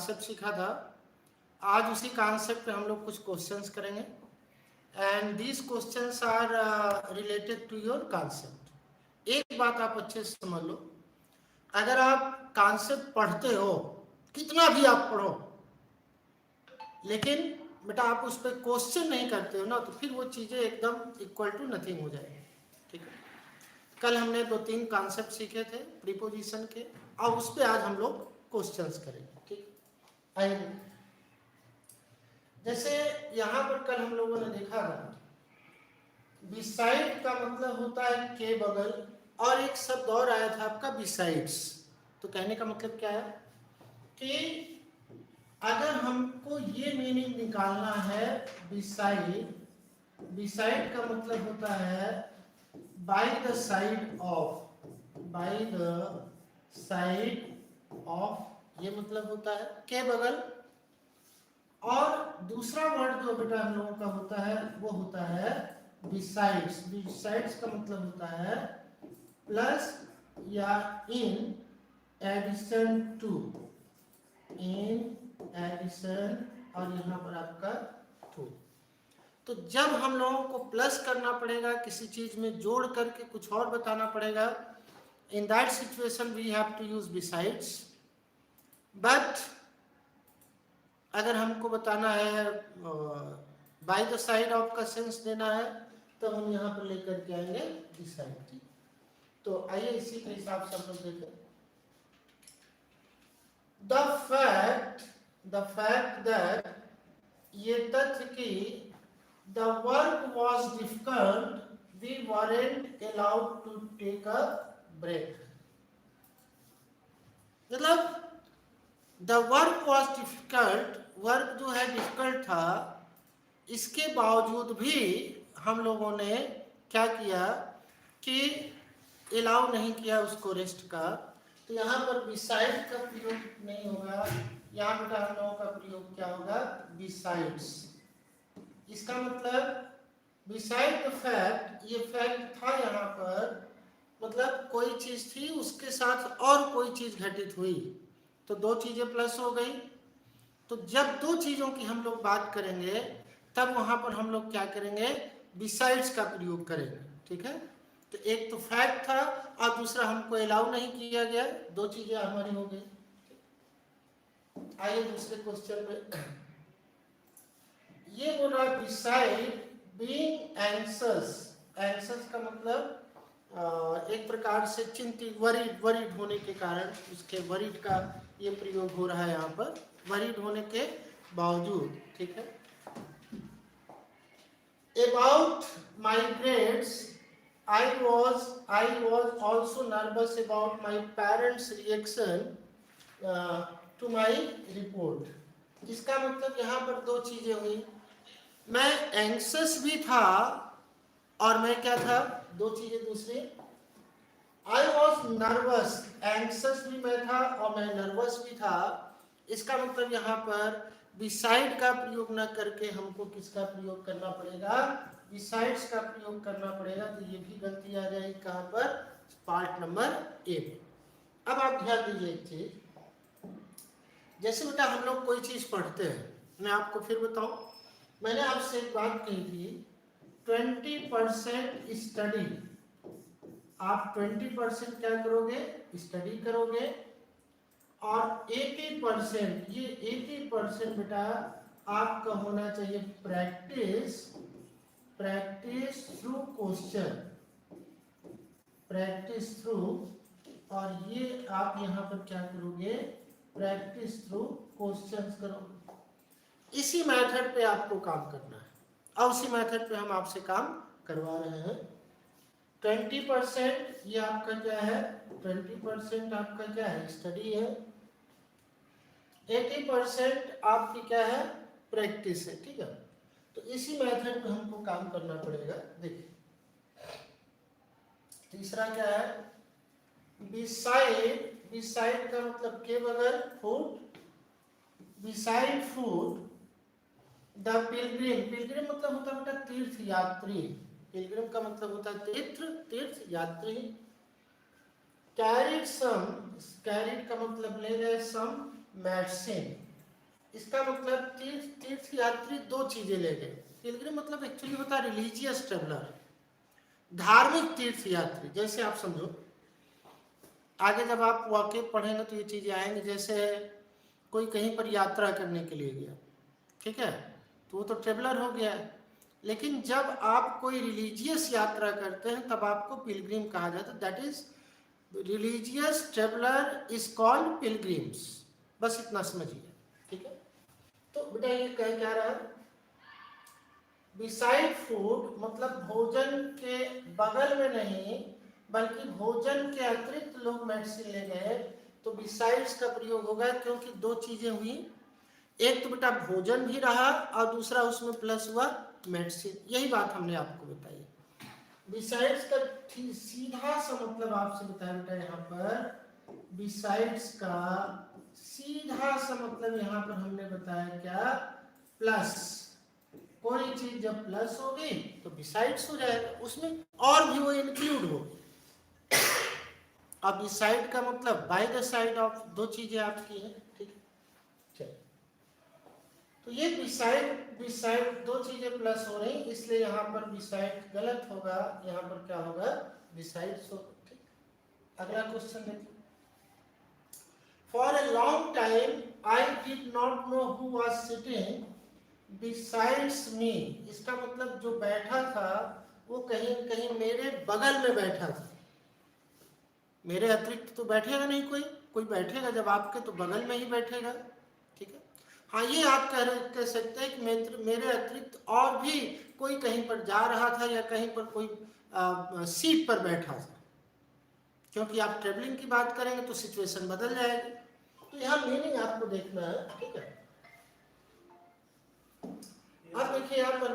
Concept सीखा था, आज उसी कॉन्सेप्ट पे हम लोग कुछ क्वेश्चंस करेंगे and these questions are related to your concept. एक बात आप अच्छे से समझ लो, अगर आप कॉन्सेप्ट पढ़ते हो, कितना भी आप पढ़ो, लेकिन बेटा आप उस पर क्वेश्चन नहीं करते हो ना, तो फिर वो चीज़ें एकदम इक्वल टू नथिंग हो जाएगी। ठीक है, कल हमने 2-3 कॉन्सेप्ट सीखे थे प्रीपोजिशन के, और उस पर आज हम लोग क्वेश्चंस करेंगे। ठीक, आइए, जैसे यहाँ पर कल हम लोगों ने देखा था, बिसाइड का मतलब होता है के बगल, और एक शब्द और आया था आपका बिसाइड्स। तो कहने का मतलब क्या है कि अगर हमको ये मीनिंग निकालना है बिसाइड, बिसाइड का मतलब होता है by the side of, bye the side of, ये मतलब होता है के बगल। और दूसरा वर्ड जो बेटा हम लोगों का होता है वो होता है बिसाइड्स। बिसाइड्स का मतलब होता है प्लस या in addition to, in addition, और यहाँ पर आपका टू। तो जब हम लोगों को प्लस करना पड़ेगा, किसी चीज में जोड़ करके कुछ और बताना पड़ेगा, in that situation we have to use besides. But अगर हमको बताना है बाय द साइड ऑफ का सेंस देना है, तो हम यहाँ पर लेकर के आएंगे बिसाइड। तो आइए इसी के हिसाब से हम लोग देखें। द फैक्ट दैट, ये तथ्य कि the work was difficult, we weren't allowed to take a break। मतलब the work was difficult, work जो है डिफिकल्ट था, इसके बावजूद भी हम लोगों ने क्या किया कि अलाउ नहीं किया उसको रेस्ट का। तो यहाँ पर बिसाइड का प्रयोग नहीं होगा, यहाँ बेटा हम लोगों का प्रयोग क्या होगा, बिसाइड्स। इसका मतलब बिसाइड द फैक्ट, ये फैक्ट था यहाँ पर, मतलब कोई चीज थी उसके साथ और कोई चीज घटित हुई, तो दो चीजें प्लस हो गई। तो जब दो चीजों की हम लोग बात करेंगे, तब वहां पर हम लोग क्या करेंगे, बिसाइड्स का प्रयोग करेंगे। ठीक है, तो एक तो फैक्ट था और दूसरा हमको अलाउ नहीं किया गया, दो चीजें हमारी हो गई। आइए दूसरे क्वेश्चन पे, ये बोल रहा है बिसाइड बीइंग एंग्जियस। एंग्जियस का मतलब एक प्रकार से चिंतित, वरीड, वरीड होने के कारण, उसके वरीड का ये प्रयोग हो रहा है यहाँ पर, वरीड होने के बावजूद। ठीक है, about my grades I was also nervous about my parents reaction to my report. इसका मतलब यहाँ पर दो चीजें हुई, मैं एंग्जियस भी था और मैं क्या था, दो चीजें दूसरी, आई वॉज नर्वस, एंग्जियस भी मैं था और मैं नर्वस भी था। इसका मतलब यहाँ पर बिसाइड का प्रयोग न करके हमको किसका प्रयोग करना पड़ेगा, बिसाइड्स का प्रयोग करना पड़ेगा। तो ये भी गलती आ जाएगी कहाँ पर, पार्ट नंबर ए में। अब आप ध्यान दीजिए एक चीज, जैसे बेटा हम लोग कोई चीज पढ़ते हैं, मैं आपको फिर बताऊं, मैंने आपसे एक बात कही थी, 20% स्टडी, आप 20% क्या करोगे, स्टडी करोगे, और 80%, ये 80% बेटा आपका होना चाहिए practice, practice through question, practice through, और ये आप यहाँ पर क्या करोगे, प्रैक्टिस थ्रू क्वेश्चंस करोगे। इसी मेथड पे आपको काम करना है, और उसी मेथड पे हम आपसे काम करवा रहे हैं। 20% ये आपका क्या है, 20% आपका क्या है, स्टडी है, 80% आपकी क्या है, प्रैक्टिस है। ठीक है, तो इसी मेथड पे हमको काम करना पड़ेगा। देखिए तीसरा क्या है, बिसाइड, बिसाइड का मतलब के बगैर, food, beside food the Pilgrim, Pilgrim मतलब होता है बेटा तीर्थ यात्री, पिलग्रिम का मतलब होता है तीर्थ, तीर्थ यात्री। कैरिड सम, कैरिड का मतलब ले गए सम मेडिसिन, इसका मतलब तीर्थ यात्री दो चीजें ले गए। पिलग्रिम मतलब एक्चुअली होता है रिलीजियस ट्रेवलर, धार्मिक तीर्थ यात्री। जैसे आप समझो, आगे जब आप वाक्य पढ़ेंगे तो ये चीजें आएंगी। जैसे कोई कहीं पर यात्रा करने के लिए गया, ठीक है, तो वो तो ट्रेवलर हो गया। लेकिन जब आप कोई रिलीजियस यात्रा करते हैं तब आपको पिलग्रिम कहा जाता है। That is religious traveller is called pilgrims. बस इतना समझिए, ठीक है। तो बेटा ये कह क्या रहा है, बिसाइड फूड मतलब भोजन के बगल में नहीं बल्कि भोजन के अतिरिक्त लोग मेडिसिन ले गए, तो बिसाइड्स का प्रयोग होगा। क्योंकि दो चीजें हुई, एक तो बेटा भोजन भी रहा और दूसरा उसमें प्लस हुआ मेडिसिन। यही बात हमने आपको बताई। बिसाइड्स का सीधा सा मतलब आपसे बताया बेटा, यहाँ पर बिसाइड्स का सीधा सा मतलब यहाँ पर हमने बताया क्या, प्लस। कोई चीज जब प्लस होगी तो बिसाइड्स हो जाएगा, उसमें और भी वो इंक्लूड होगी। अब बिसाइड का मतलब बाय द साइड ऑफ, दो चीजें आपकी हैं, ठीक है। तो ये बिसाइड दो चीजें प्लस हो रही, इसलिए यहाँ पर बिसाइड गलत होगा, यहाँ पर क्या होगा, बिसाइड्स होगा, ठीक। अगला क्वेश्चन देखिए। For a long time I did not know who was sitting besides me. इसका मतलब जो बैठा था वो कहीं कहीं मेरे बगल में बैठा था। मेरे अतिरिक्त तो बैठेगा नहीं कोई, कोई बैठेगा जब आपके तो बगल में ही बैठेगा, ठीक है। हाँ, ये आप कह सकते हैं कि मेरे अतिरिक्त और भी कोई कहीं पर जा रहा था या कहीं पर कोई सीट पर बैठा था। क्योंकि आप ट्रेवलिंग की बात करेंगे तो सिचुएशन बदल जाएगी। तो यहाँ मीनिंग आपको देखना है, ठीक है। अब देखिए यहाँ पर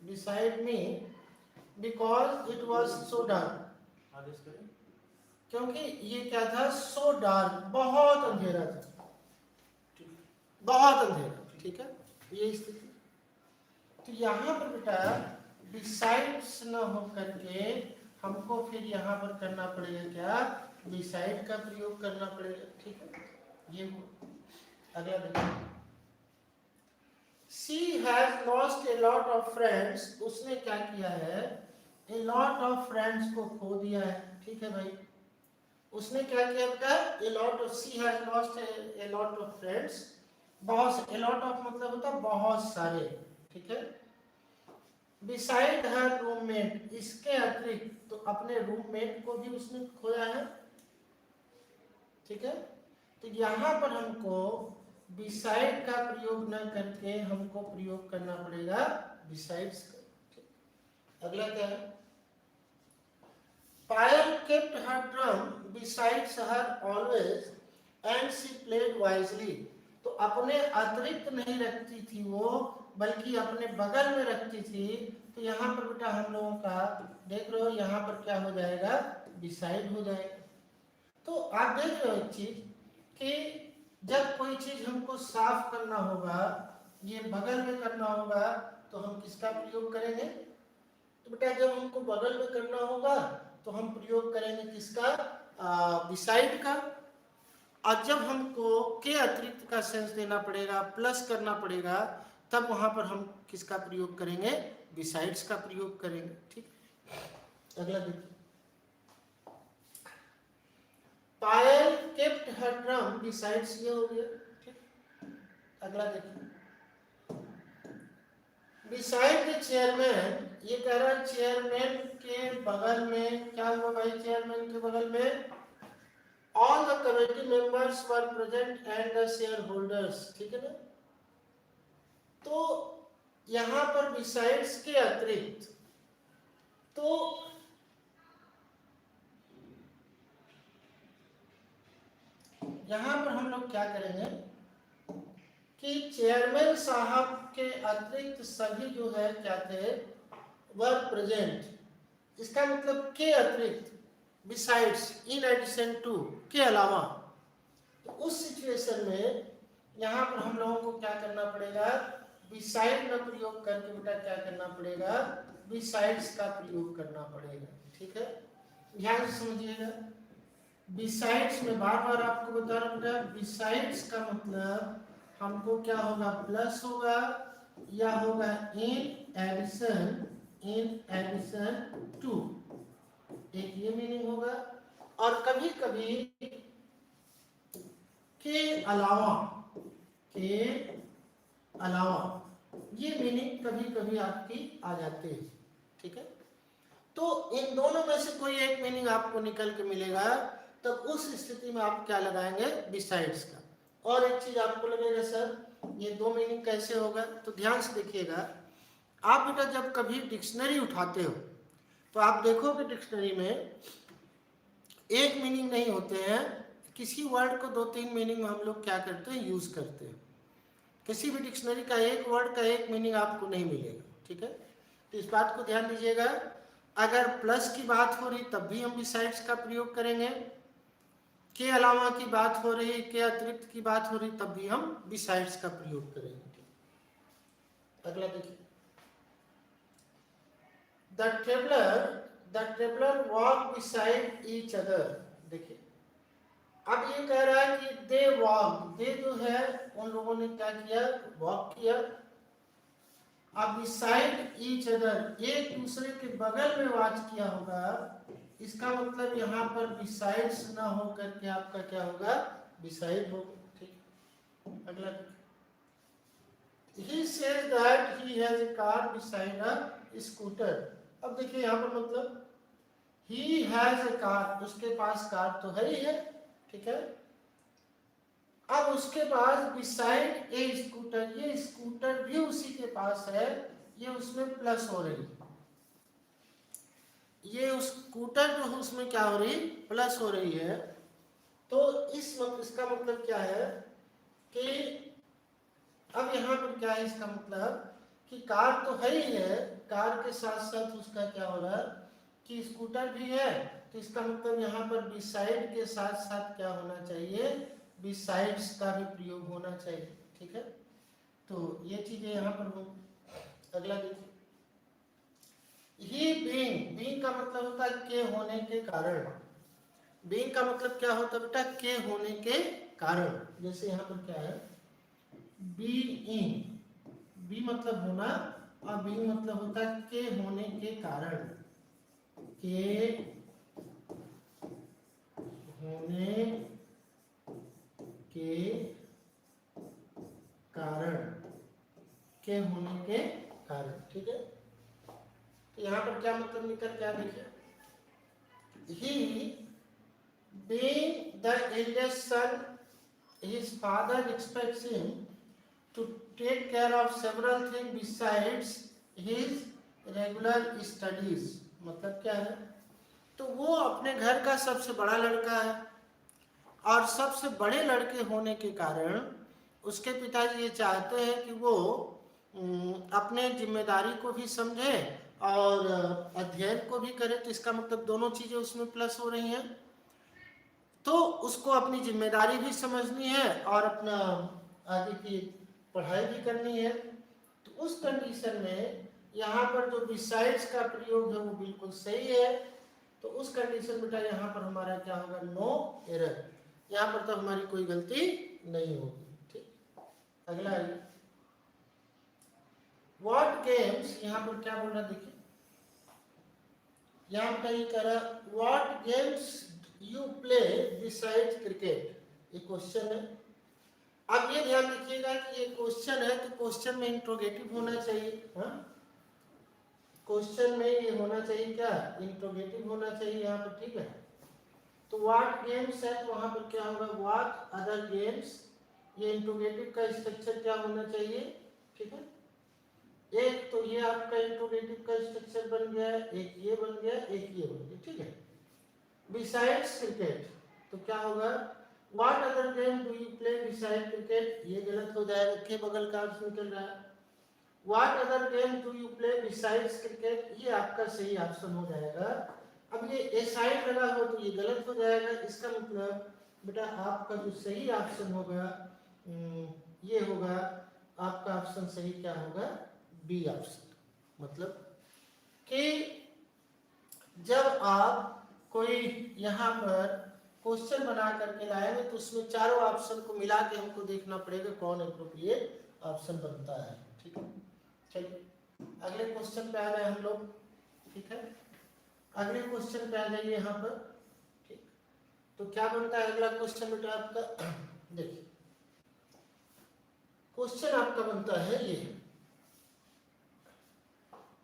beside me because it was so dark. क्योंकि ये क्या था, सो डार्क, बहुत अंधेरा था, बहुत अंधेरा, ठीक है, ये स्थिति। तो यहाँ पर बेटा बिसाइड्स न हो करके हमको फिर यहाँ पर करना पड़ेगा क्या, बिसाइड का प्रयोग करना पड़ेगा, ठीक है। ये अगला देखिए, She has lost a lot of friends। उसने क्या किया है, a lot of friends को खो दिया है, ठीक है भाई। उसने क्या किया बेटा, a lot of, she has lost a lot of friends। बहुत, a lot of मतलब होता है बहुत सारे, ठीक है। Beside her roommate, इसके अतिरिक्त तो अपने रूममेट को भी उसने खोया है, ठीक है। तो यहाँ पर हमको बिसाइड का प्रयोग न करके हमको प्रयोग करना पड़ेगा बिसाइड्स का। अगला क्या है, Payal kept her drum besides her always and she played wisely. तो अपने अतिरिक्त नहीं रखती थी वो, बल्कि अपने बगल में रखती थी। तो यहाँ पर बेटा हम लोगों का देख रहे हो, यहाँ पर क्या हो जाएगा, बिसाइड हो जाएगा। तो आप देख रहे हो एक चीज कि जब कोई चीज हमको साफ करना होगा, ये बगल में करना होगा, तो हम किसका प्रयोग करेंगे, तो बेटा जब हमको बगल में करना होगा तो हम प्रयोग करेंगे किसका, बिसाइड का। और जब हमको के अतिरिक्त का सेंस देना पड़ेगा, प्लस करना पड़ेगा, तब वहां पर हम किसका प्रयोग करेंगे, बिसाइड्स का प्रयोग करेंगे, ठीक। अगला देखिए, पायल केप्ट हर ड्रम बिसाइड्स, ये हो गया, ठीक। अगला देखिए, बिसाइड द चेयरमैन, ये कह रहा है चेयरमैन के बगल में क्या हुआ भाई, चेयरमैन के बगल में all the committee members were present and the share holders, ठीक है ना। तो यहां पर बिसाइड्स के अतिरिक्त, तो यहां पर हम लोग क्या करेंगे कि चेयरमैन साहब के अतिरिक्त सभी जो है क्या थे, वर प्रेजेंट। इसका मतलब के अतिरिक्त, बिसाइड्स, इन एडिशन टू, के अलावा। तो उस सिचुएशन में यहाँ पर हम लोगों को क्या करना पड़ेगा, बिसाइड का प्रयोग करके बेटा क्या करना पड़ेगा, बिसाइड्स का प्रयोग करना पड़ेगा, ठीक है। ध्यान से समझिएगा, बिसाइड्स में बार बार आपको बता रहा हूँ, बिसाइड्स का मतलब हमको क्या होगा, प्लस होगा या होगा इन एडिशन टू, एक ये मीनिंग होगा। और कभी कभी के अलावा ये मीनिंग कभी कभी आपकी आ जाती है, ठीक है। तो इन दोनों में से कोई एक मीनिंग आपको निकल के मिलेगा, तब उस स्थिति में आप क्या लगाएंगे, बिसाइड्स का। और एक चीज आपको लगेगा सर ये दो मीनिंग कैसे होगा, तो ध्यान से देखिएगा। आप बेटा जब कभी डिक्शनरी उठाते हो तो आप देखोगे डिक्शनरी में एक मीनिंग नहीं होते हैं, किसी वर्ड को दो तीन मीनिंग में हम लोग क्या करते हैं, यूज करते हैं। किसी भी डिक्शनरी का एक वर्ड का एक मीनिंग आपको नहीं मिलेगा, ठीक है। तो इस बात को ध्यान दीजिएगा। अगर प्लस की बात हो रही तब भी हम बिसाइड्स का प्रयोग करेंगे, के अलावा की बात हो रही, के अतिरिक्त की बात हो रही, तब भी हम बिसाइड्स का प्रयोग करेंगे। अगला देखिए, the traveller walk beside each other. देखिए अब ये कह रहा है कि दे वॉक, दे जो है उन लोगों ने क्या किया, वॉक किया। अब बिसाइड ईच अदर, एक दूसरे के बगल में वॉच किया होगा, इसका मतलब यहाँ पर बिसाइड्स ना हो करके आपका क्या होगा, बिसाइड होगा, ठीक। अगला, he says that he has a car beside a scooter। अब देखिए यहाँ पर मतलब he has a car, उसके पास कार तो है ही है, ठीक है। अब उसके पास beside a scooter, ये स्कूटर भी उसी के पास है, ये उसमें प्लस हो रही है, ये उस स्कूटर जो उसमें क्या हो रही, प्लस हो रही है। तो इसका मतलब क्या है कि अब यहाँ पर क्या है, इसका मतलब कि कार तो है ही है, कार के साथ साथ उसका क्या हो रहा है कि स्कूटर भी है, तो इसका मतलब यहाँ पर बिसाइड के साथ साथ क्या होना चाहिए, बिसाइड्स का भी प्रयोग होना चाहिए, ठीक है। तो ये चीजें यहाँ पर हो। अगला देखिए, ही बीइंग का मतलब होता है के होने के कारण। बीइंग का मतलब क्या होता है बेटा, के होने के कारण। जैसे यहाँ पर क्या है, बीइंग, बी मतलब होना और बीइंग मतलब होता है के होने के कारण, के होने के कारण, के होने के कारण, ठीक है। तो यहाँ पर क्या मतलब निकल क्या, देखिए, he being the eldest son, his father expects him to take care of several things besides his regular studies। मतलब क्या है, तो वो अपने घर का सबसे बड़ा लड़का है और सबसे बड़े लड़के होने के कारण उसके पिताजी ये चाहते हैं कि वो अपने जिम्मेदारी को भी समझे और अध्ययन को भी करे। तो इसका मतलब दोनों चीजें उसमें प्लस हो रही हैं। तो उसको अपनी जिम्मेदारी भी समझनी है और अपना आगे की पढ़ाई भी करनी है। तो उस कंडीशन में यहाँ पर जो बिसाइड्स का प्रयोग है वो बिल्कुल सही है। तो उस कंडीशन बेटा यहाँ पर हमारा क्या होगा, नो एरर, यहाँ पर तो हमारी कोई गलती नहीं होगी, ठीक। अगला है व्हाट गेम्स, यहाँ पर क्या बोल रहा देखिए, यहाँ पर ये कह रहा what games you play besides cricket, ये क्वेश्चन है। अब ये ध्यान रखिएगा कि ये क्वेश्चन है, तो क्वेश्चन में इंट्रोगेटिव होना चाहिए। हाँ, क्वेश्चन में ये होना चाहिए क्या, इंट्रोगेटिव होना चाहिए यहाँ पर, ठीक है। तो व्हाट गेम्स है, तो वहां पर क्या होगा, व्हाट अदर गेम्स, ये इंट्रोगेटिव का स्ट्रक्चर क्या होना चाहिए, ठीक है। एक तो ये आपका इंट्रोगेटिव का स्ट्रक्चर बन गया, एक ये बन गया, एक ये बन गया, ठीक है। बिसाइड्स क्रिकेट, तो क्या होगा, what other game do you play beside cricket, ये गलत हो जाएगा, के बगल का अर्थ निकल रहा है। What other game do you play besides cricket, ये आपका सही ऑप्शन हो जाएगा। अब ये ए साइड लगा हो तो ये गलत हो जाएगा। इसका मतलब बेटा आपका जो सही ऑप्शन होगा ये होगा, आपका ऑप्शन सही क्या होगा, बी ऑप्शन। मतलब कि जब आप कोई यहाँ पर क्वेश्चन बना करके लाएंगे तो उसमें चारों ऑप्शन को मिला के हमको देखना पड़ेगा कौन अप्रोप्रिएट ऑप्शन बनता है। ठीक है, चलिए अगले क्वेश्चन पे आ गए हम लोग। ठीक है, अगले क्वेश्चन पे आ जाइए यहाँ पर। ठीक, तो क्या बनता है अगला क्वेश्चन बेटा आपका? देखिए क्वेश्चन आपका बनता है ये,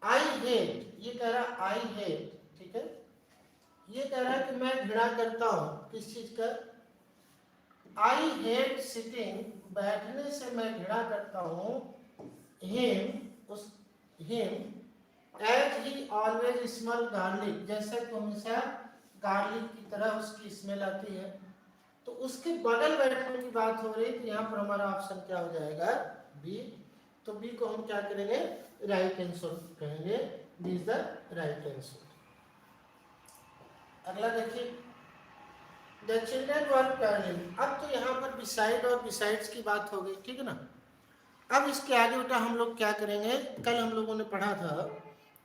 आई हेट, ये कह रहा आई हेट, ठीक है, ये कह रहा है कि मैं घृणा करता हूं किस चीज का? आई हेट सिटिंग, बैठने से मैं घृणा करता हूं, हिम, उस him as he always smell garlic, जैसे कि हमेशा गार्लिक की तरह उसकी स्मेल आती है। तो उसके बगल बैठने की बात हो रही, तो यहाँ पर हमारा ऑप्शन क्या हो जाएगा? बी। तो बी को हम क्या करेंगे? राइट आंसर कहेंगे, B is the right answer. अगला देखिए, द चिल्ड्रन वर प्लानिंग। अब तो यहाँ पर बिसाइड और बिसाइड्स की बात हो गई, ठीक है ना। अब इसके आगे बेटा हम लोग क्या करेंगे? कल हम लोगों ने पढ़ा था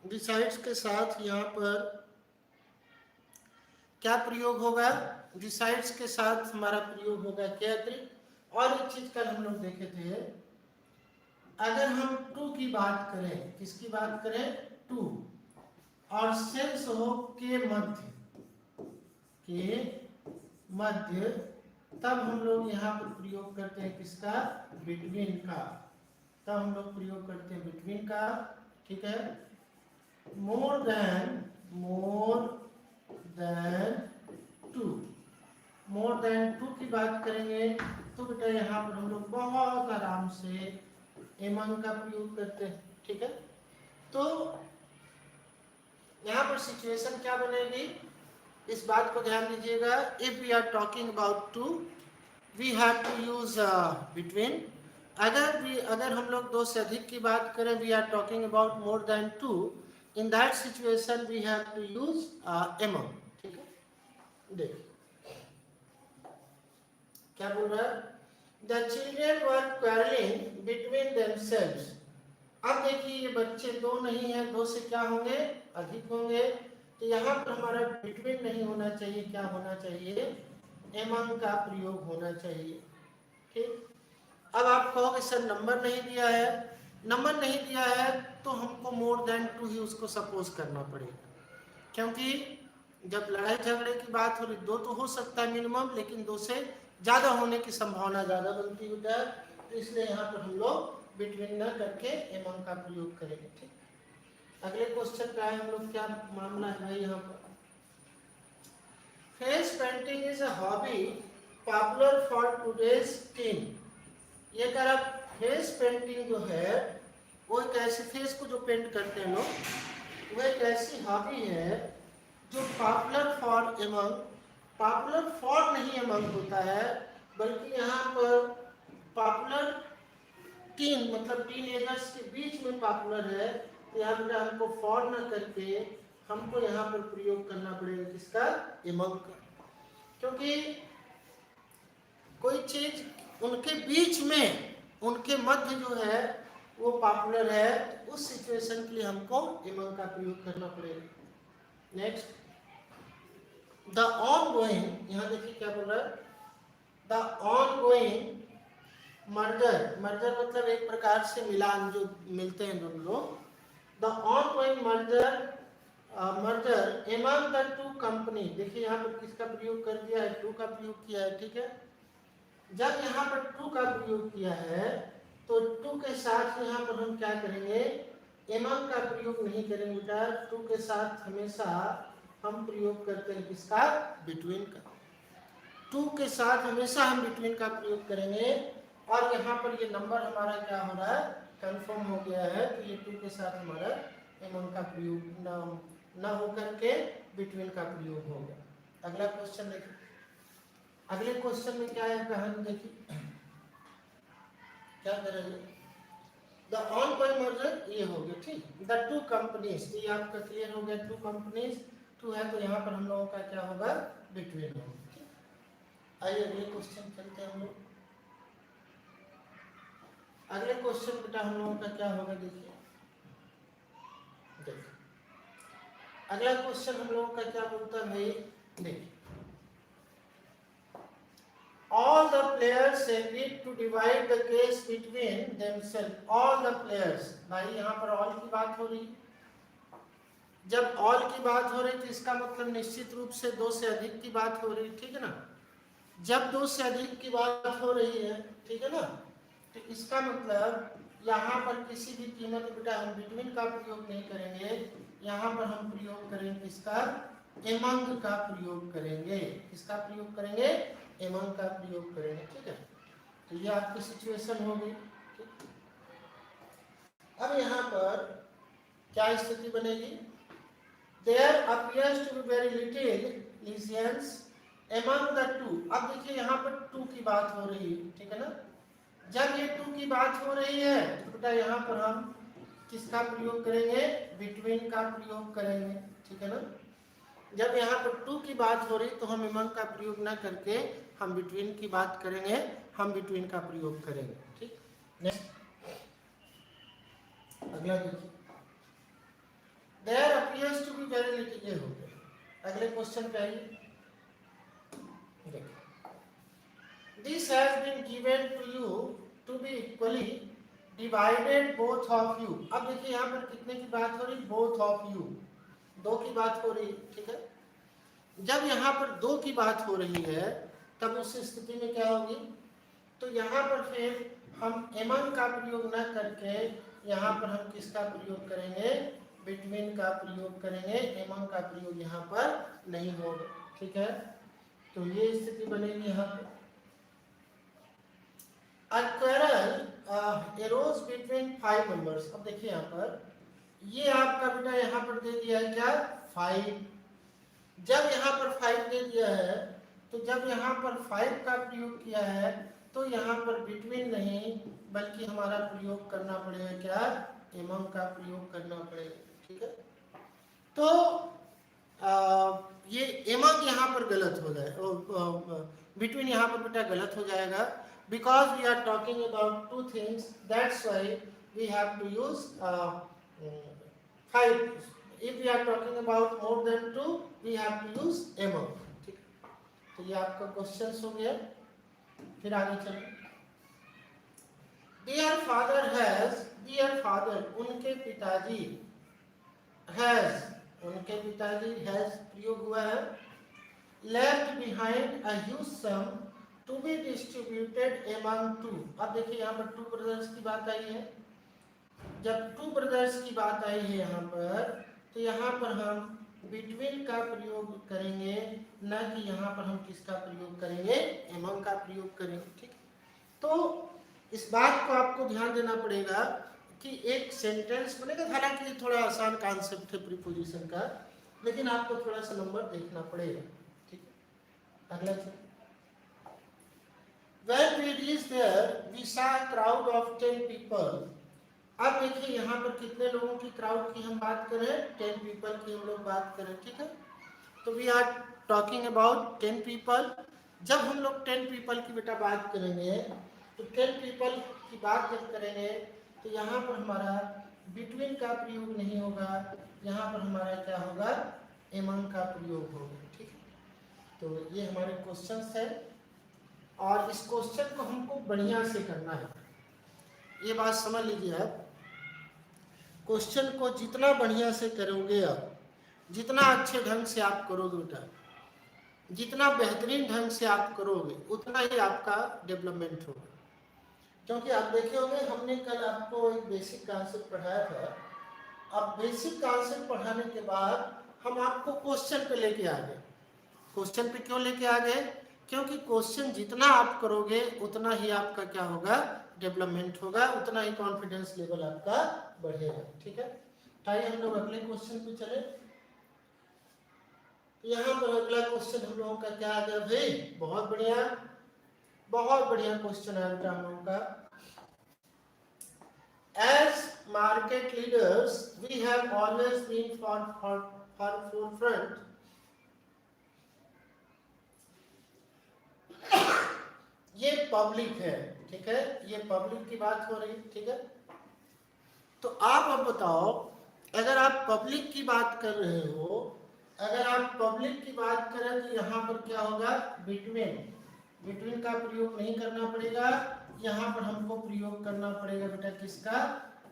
बिसाइड्स के साथ यहाँ पर क्या प्रयोग होगा? बिसाइड्स के साथ हमारा प्रयोग होगा क्या अतिरिक्त। और एक चीज कल हम लोग देखे थे, अगर हम टू की बात करें, किसकी बात करें? टू, और सेंस हो के मध्य, तब हम लोग यहाँ पर प्रयोग करते हैं किसका? बिटवीन का। तब हम लोग प्रयोग करते हैं बिटवीन का। ठीक है, more than two, more than two की बात करेंगे तो बेटा यहाँ पर हम लोग बहुत आराम से एमंग का प्रयोग करते हैं। ठीक है, तो यहाँ पर सिचुएशन क्या बनेगी, इस बात को ध्यान दीजिएगा। If we are talking about two, we have to use between. अगर हम लोग दो से अधिक की बात करें, we are talking about more than two, in that situation we have to use among. ठीक है, देखिए क्या बोल रहा है? The children were quarrelling between themselves. अब देखिए ये बच्चे दो नहीं है, दो से क्या होंगे? अधिक होंगे। तो यहाँ पर हमारा बिटवीन नहीं होना चाहिए, क्या होना चाहिए? एमंग का प्रयोग होना चाहिए। ठीक, अब आप कहोगे सर नंबर नहीं दिया है। नंबर नहीं दिया है तो हमको मोर देन टू ही उसको सपोज करना पड़ेगा, क्योंकि जब लड़ाई झगड़े की बात हो रही, दो तो हो सकता है मिनिमम, लेकिन दो से ज्यादा होने की संभावना ज्यादा बनती है। तो इसलिए यहाँ पर हम लोग बिटवीन न करके एमंग का प्रयोग करेंगे। ठीक, अगले क्वेश्चन का है हम लोग, क्या मामला है यहाँ पर? Face painting is a hobby popular for today's tin. ये कह रहा फेस पेंटिंग जो है वो एक ऐसे फेस को जो पेंट करते हैं लोग, वो एक ऐसी हॉबी है जो popular for among, popular for नहीं एमंग होता है, बल्कि यहाँ पर पॉपुलर टीन मतलब टीन एजर्स के बीच में पॉपुलर है। तो यहाँ पर हमको फॉर न करके हमको यहाँ पर प्रयोग करना पड़ेगा किसका? एमंग का, क्योंकि कोई चीज उनके बीच में, उनके मध्य जो है वो पॉपुलर है, तो उस सिचुएशन के लिए हमको एमंग का प्रयोग करना पड़ेगा। नेक्स्ट, द ऑन गोइंग, यहाँ देखिए क्या बोल रहा है? The on going merger, merger मतलब एक प्रकार से मिलान, जो मिलते हैं दोनों लोग। The on going merger among the two company, देखिए यहाँ पर किसका प्रयोग कर दिया है? टू का प्रयोग किया है। ठीक है, जब यहाँ पर टू का प्रयोग किया है तो टू के साथ यहाँ पर हम क्या करेंगे? एमंग का प्रयोग नहीं करेंगे बेटा। टू के साथ हमेशा हम प्रयोग करते हैं किसका? बिटवीन का। टू के साथ हमेशा हम बिटवीन का प्रयोग करेंगे। और यहाँ पर ये नंबर हमारा क्या हो रहा है? कंफर्म हो गया है। तो ये टू के साथ हमारा एमंग का प्रयोग न होकर के बिटवीन का प्रयोग हो गया। अगला क्वेश्चन देखिए, अगले क्वेश्चन में क्या है कहानी देखिए, क्या करेंगे? द ऑन गोइंग मर्जर ये हो गया। ठीक, द टू कंपनीज, ये आपका क्लियर हो गया। टू कंपनीज, टू है तो यहाँ पर हम लोगों का क्या होगा? बिटवीन होगा। आइए अगले क्वेश्चन चलते हैं हम लोग। अगले क्वेश्चन बेटा हम लोगों का क्या होगा देखिए, अगला क्वेश्चन हम लोगों का क्या बोलता है भाई? देखिए, all the players agreed to divide the case between themselves. all the players, भाई यहाँ पर all की बात हो रही है। जब all की बात हो रही तो इसका मतलब निश्चित रूप से दो से अधिक की बात हो रही, ठीक है ना। जब दो से अधिक की बात हो रही है, ठीक है ना, तो इसका मतलब यहाँ पर किसी भी कीमत बेटा हम बिटवीन का प्रयोग नहीं करेंगे, यहाँ पर हम प्रयोग करेंगे इसका एमंग का प्रयोग करेंगे। किसका प्रयोग करेंगे? एमंग का प्रयोग करेंगे, ठीक है। तो ये आपकी सिचुएशन हो गई। अब यहाँ पर क्या स्थिति बनेगी? There appears to be very little license among the two. अब देखिए यहाँ पर टू की बात हो रही है, ठीक है ना। जब ये टू की बात हो रही है तो बेटा यहाँ पर हम किसका प्रयोग करेंगे? बिटवीन का प्रयोग करेंगे, ठीक है ना। जब यहाँ पर टू की बात हो रही तो हम एमंग का प्रयोग ना करके हम बिटवीन की बात करेंगे, हम बिटवीन का प्रयोग करेंगे, ठीक। नेक्स्ट अगला देखिए, There appears to be very little, ये हो गया। अगले क्वेश्चन पे आइए, This has been given to you to be equally divided both of you. अब देखिए यहाँ पर कितने की बात हो रही? both of you, दो की बात हो रही, ठीक है। जब यहाँ पर दो की बात हो रही है तब उस स्थिति में क्या होगी? तो यहाँ पर फिर हम एमंग का प्रयोग न करके यहाँ पर हम किसका प्रयोग करेंगे? बिटवीन का प्रयोग करेंगे। एमंग का प्रयोग यहाँ पर नहीं होगा, ठीक है। तो ये स्थिति बनेगी यहाँ पर। A quarrel arose between 5 members. अब देखिए यहाँ पर ये आपका बेटा यहाँ पर दे दिया है क्या? 5। जब यहाँ पर 5 दे दिया है तो जब यहाँ पर 5 का प्रयोग किया है तो यहाँ पर बिटवीन नहीं बल्कि हमारा प्रयोग करना पड़ेगा क्या? एमंग का प्रयोग करना पड़ेगा, ठीक है। तो ये एमंग यहाँ पर गलत हो जाए, बिटवीन यहाँ पर बेटा गलत हो जाएगा, because we are talking about two things, that's why we have to use 5. If we are talking about more than 2, we have to use among, ठीक है। तो ये आपका क्वेश्चन हो गया। फिर आगे चलें। Dear father, उनके पिताजी, उनके पिताजी प्रयोग हुआ है। Left behind a huge sum to be distributed among two. अब देखिए यहाँ पर टू ब्रदर्स की बात आई है। जब टू ब्रदर्स की बात आई है यहाँ पर तो यहाँ पर हम बिटवीन का प्रयोग करेंगे, न कि यहाँ पर हम किसका प्रयोग करेंगे? एमंग का प्रयोग करेंगे, ठीक। तो इस बात को आपको ध्यान देना पड़ेगा कि एक सेंटेंस बनेगा, हालांकि ये थोड़ा आसान कॉन्सेप्ट है प्रीपोजिशन का, लेकिन आपको थोड़ा सा नंबर देखना पड़ेगा, ठीक है। अगला When we reached there, we saw a crowd of 10 people. अब देखिए यहाँ पर कितने लोगों की क्राउड की हम बात करें? 10 people की हम लोग बात करें, ठीक है। तो we are talking about 10 people. जब हम लोग 10 people की बेटा बात करेंगे तो 10 people की बात जब करेंगे तो यहाँ पर हमारा बिटवीन का प्रयोग नहीं होगा, यहाँ पर हमारा क्या होगा? एमंग का प्रयोग होगा, ठीक है। तो ये हमारे क्वेश्चंस है और इस क्वेश्चन को हमको बढ़िया से करना है। ये बात समझ लीजिए आप, क्वेश्चन को जितना बढ़िया से करोगे आप, जितना अच्छे ढंग से आप करोगे बेटा, जितना बेहतरीन ढंग से आप करोगे उतना ही आपका डेवलपमेंट होगा। क्योंकि आप देखे होंगे हमने कल आपको एक बेसिक कॉन्सेप्ट पढ़ाया था। अब बेसिक कॉन्सेप्ट पढ़ाने के बाद हम आपको क्वेश्चन पे लेके आ गए। क्वेश्चन पे क्यों लेके आ गए? क्योंकि क्वेश्चन जितना आप करोगे उतना ही आपका क्या होगा? डेवलपमेंट होगा, उतना ही कॉन्फिडेंस लेवल आपका बढ़ेगा, ठीक है। आइए हम लोग अगले क्वेश्चन पे चले। यहाँ पर अगला क्वेश्चन हम लोगों का क्या आ गया भाई? बहुत बढ़िया क्वेश्चन है हम लोगों का। As market leaders, we have always been for forefront ये पब्लिक है, ठीक है, ये पब्लिक की बात हो रही, ठीक है। तो आप अब बताओ, अगर आप पब्लिक की बात कर रहे हो, अगर आप पब्लिक की बात करें तो यहाँ पर क्या होगा? बिटवीन, बिटवीन का प्रयोग नहीं करना पड़ेगा, यहाँ पर हमको प्रयोग करना पड़ेगा बेटा किसका,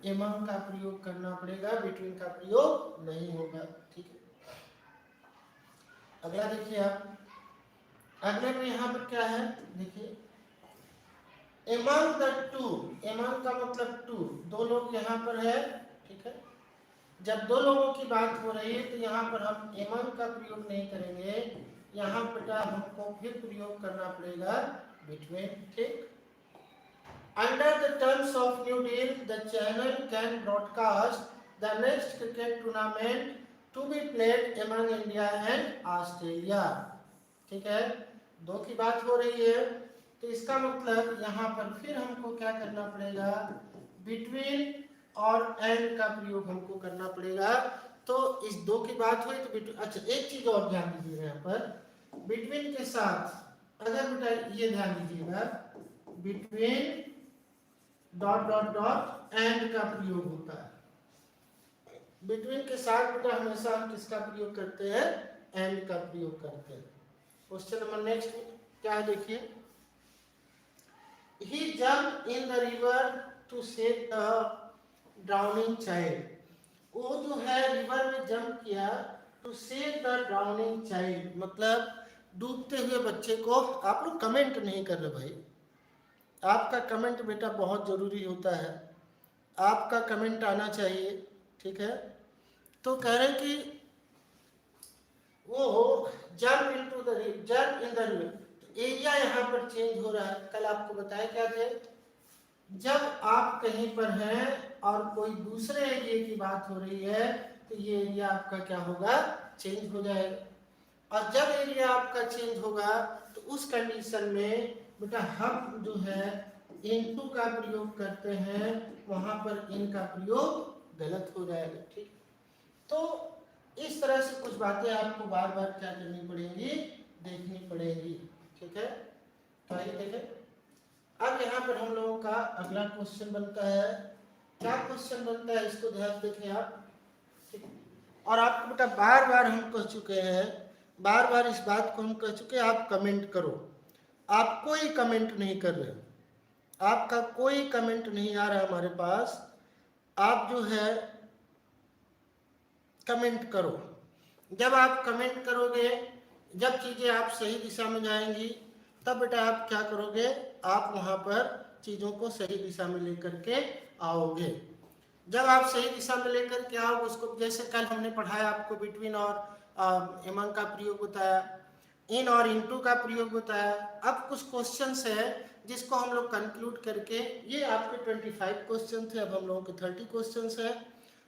एमंग का प्रयोग करना पड़ेगा, बिटवीन का प्रयोग नहीं होगा। ठीक है, अगला देखिए आप, अगले में यहाँ पर क्या है देखिए, एमंग द टू, एमंग का मतलब टू, दो लोग यहाँ पर है। ठीक है, जब दो लोगों की बात हो रही है तो यहाँ पर हम एमंग का प्रयोग नहीं करेंगे, यहाँ पर हमको फिर प्रयोग करना पड़ेगा बिटवीन। ठीक, under the terms of new deal the channel can broadcast the next cricket tournament to be played among India and Australia. ठीक है, दो की बात हो रही है तो इसका मतलब यहाँ पर फिर हमको क्या करना पड़ेगा, बिटवीन और एंड का प्रयोग हमको करना पड़ेगा। तो इस दो की बात हुई तो बिटवीन, अच्छा एक चीज और ध्यान दीजिएगा, यहाँ पर बिटवीन के साथ अगर बेटा ये ध्यान दीजिएगा, between dot dot dot and का प्रयोग होता है। बिटवीन के साथ बेटा हमेशा हम किसका प्रयोग करते हैं, एंड का प्रयोग करते हैं। क्वेश्चन नंबर नेक्स्ट क्या है देखिए, he jumped in the river to save the drowning child। वो जो है रिवर में जंप किया to save the drowning child, मतलब डूबते हुए बच्चे को। आप लोग कमेंट नहीं कर रहे भाई, आपका कमेंट बेटा बहुत जरूरी होता है, आपका कमेंट आना चाहिए। ठीक है, तो कह रहे हैं कि वो jump into the river, jump in the river, area यहाँ पर चेंज हो रहा है। कल आपको बताया क्या थे, जब आप कहीं पर हैं और कोई दूसरे एरिया की बात हो रही है तो ये एरिया आपका क्या होगा, चेंज हो जाएगा। और जब एरिया आपका चेंज होगा तो उस कंडीशन में बेटा हम जो है इनटू का प्रयोग करते हैं, वहां पर इन का प्रयोग गलत हो जाएगा। ठीक, तो इस तरह से कुछ बातें आपको बार बार क्या करनी पड़ेंगी, देखनी पड़ेगी। ठीक है, तो आइए देखें, अब यहाँ पर हम लोगों का अगला क्वेश्चन बनता है। क्या क्वेश्चन बनता है इसको ध्यान देखें आप। ठीक, और आपको बेटा बार बार हम कह चुके हैं, बार बार इस बात को हम कह चुके हैं, आप कमेंट करो। आप कोई कमेंट नहीं कर रहे, आपका कोई कमेंट नहीं आ रहा हमारे पास। आप जो है कमेंट करो, जब आप कमेंट करोगे, जब चीजें आप सही दिशा में जाएंगी तब बेटा आप क्या करोगे, आप वहां पर चीजों को सही दिशा में लेकर के आओगे। जब आप सही दिशा में लेकर के आओगे उसको, जैसे कल हमने पढ़ाया आपको बिटवीन और एमंग का प्रयोग बताया, इन और इनटू का प्रयोग बताया। अब कुछ क्वेश्चंस है जिसको हम लोग कंक्लूड करके, ये आपके 25 क्वेश्चन थे, अब हम लोगों के 30 क्वेश्चंस है।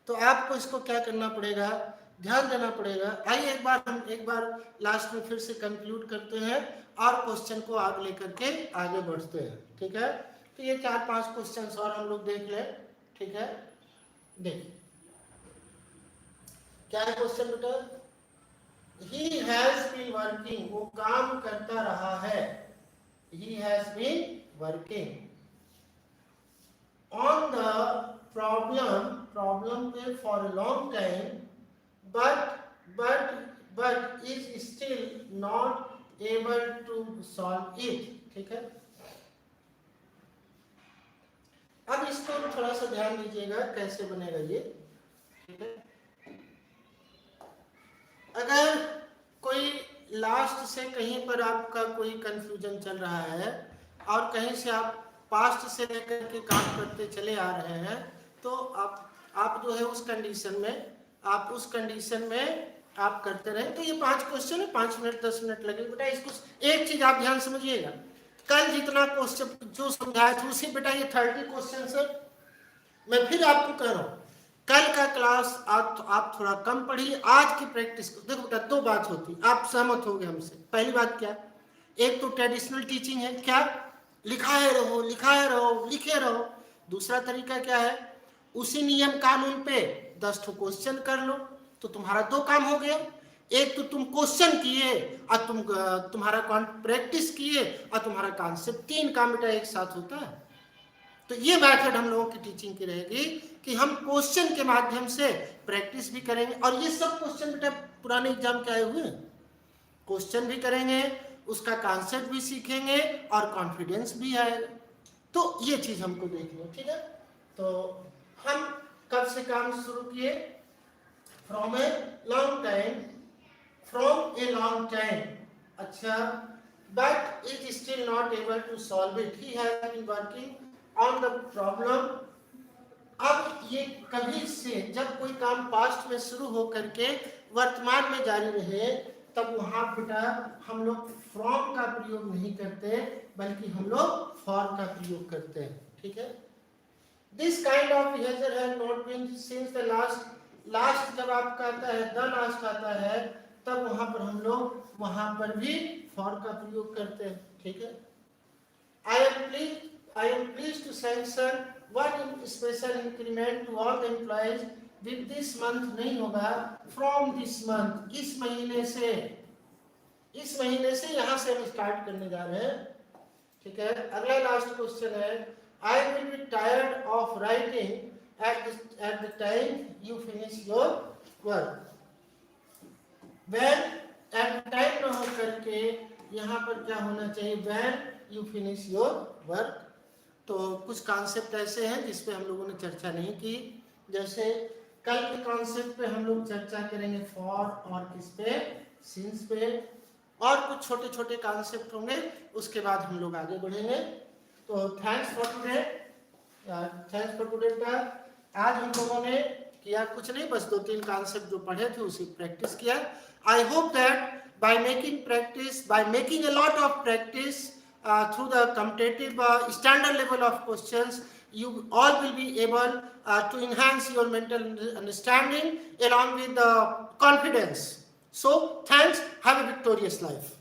तो आपको इसको क्या करना पड़ेगा, ध्यान देना पड़ेगा। आइए हम एक बार लास्ट में फिर से कंक्लूड करते हैं और क्वेश्चन को आगे लेकर के आगे बढ़ते हैं। ठीक है, तो ये 4-5 क्वेश्चन और हम लोग देख लें। ठीक है, देखिए क्या है क्वेश्चन बेटा, he has been working, वो काम करता रहा है, he has been working on the problem पे for a long time, but is still not able to solve it। ठीक है, अब इसको थोड़ा सा ध्यान दीजिएगा कैसे बनेगा ये। ठीक है, अगर कोई लास्ट से कहीं पर आपका कोई कंफ्यूजन चल रहा है और कहीं से आप पास्ट से लेकर के काम करते चले आ रहे हैं, तो आप जो है उस कंडीशन में आप करते रहे। तो ये 5 क्वेश्चन है, 5 मिनट 10 मिनट लगेगा बेटा। इसको एक चीज आप ध्यान समझिएगा, कल जितना क्वेश्चन जो समझाया था उसी बेटा ये 30 क्वेश्चन है। मैं फिर आपको कह रहा हूँ, कल का क्लास आप थोड़ा कम पढ़िए, आज की प्रैक्टिस को देखो बेटा। 2 बात होती, आप सहमत होंगे हमसे। पहली बात क्या, एक तो ट्रेडिशनल टीचिंग है, क्या लिखाए रहो लिखे रहो। दूसरा तरीका क्या है, उसी नियम कानून पे 10 क्वेश्चन कर लो, तो तुम्हारा 2 काम हो गया। एक तो तुम क्वेश्चन किए और तुम्हारा प्रैक्टिस किए और तुम्हारा कॉन्सेप्ट, 3 काम बेटा एक साथ होता है। तो ये मेथड हम लोगों की टीचिंग की रहेगी कि हम क्वेश्चन के माध्यम से प्रैक्टिस भी करेंगे। और ये सब क्वेश्चन बेटा पुराने एग्जाम के आए हुए हैं, क्वेश्चन भी करेंगे उसका कॉन्सेप्ट भी सीखेंगे और कॉन्फिडेंस भी आएगा। तो ये चीज हमको देखनी है, ठीक है। तो हम कब से काम शुरू किए? From A long time, from A long time. अच्छा, but is still not able to solve it. He has been working on the problem. अब ये कभी से जब कोई काम पास्ट में शुरू हो करके वर्तमान में जारी रहे, तब वहां बेटा हम लोग फ्रॉम का प्रयोग नहीं करते, बल्कि हम लोग फॉर का प्रयोग करते हैं, ठीक है। This kind of behaviour has not been since the last जब आपका आता है द लास्ट आता है, तब वहां पर हम लोग वहां पर भी फॉर का प्रयोग करते हैं, ठीक है। I am pleased to sanction one special increment to all the employees with this month नहीं होगा, from this month, इस महीने से यहाँ से हम स्टार्ट करने जा रहे हैं, ठीक है। अगला लास्ट क्वेश्चन है, I will be tired of writing at the time you finish your work. When at time न हो करके यहाँ पर क्या होना चाहिए? when you finish your work। तो कुछ कॉन्सेप्ट ऐसे हैं जिस पे हम लोगों ने चर्चा नहीं की, जैसे कल के कॉन्सेप्ट पे हम लोग चर्चा करेंगे फॉर और किस पे? सिंस पे, और कुछ छोटे छोटे कॉन्सेप्ट होंगे, उसके बाद हम लोग आगे बढ़ेंगे। तो थैंक्स फॉर टुडे का आज हम लोगों ने किया कुछ नहीं, बस 2-3 कॉन्सेप्ट जो पढ़े थे उसी प्रैक्टिस किया। I hope that by making a lot of practice through the competitive standard level of questions, you all will be able to enhance your mental understanding along with the confidence. So thanks, have a victorious life.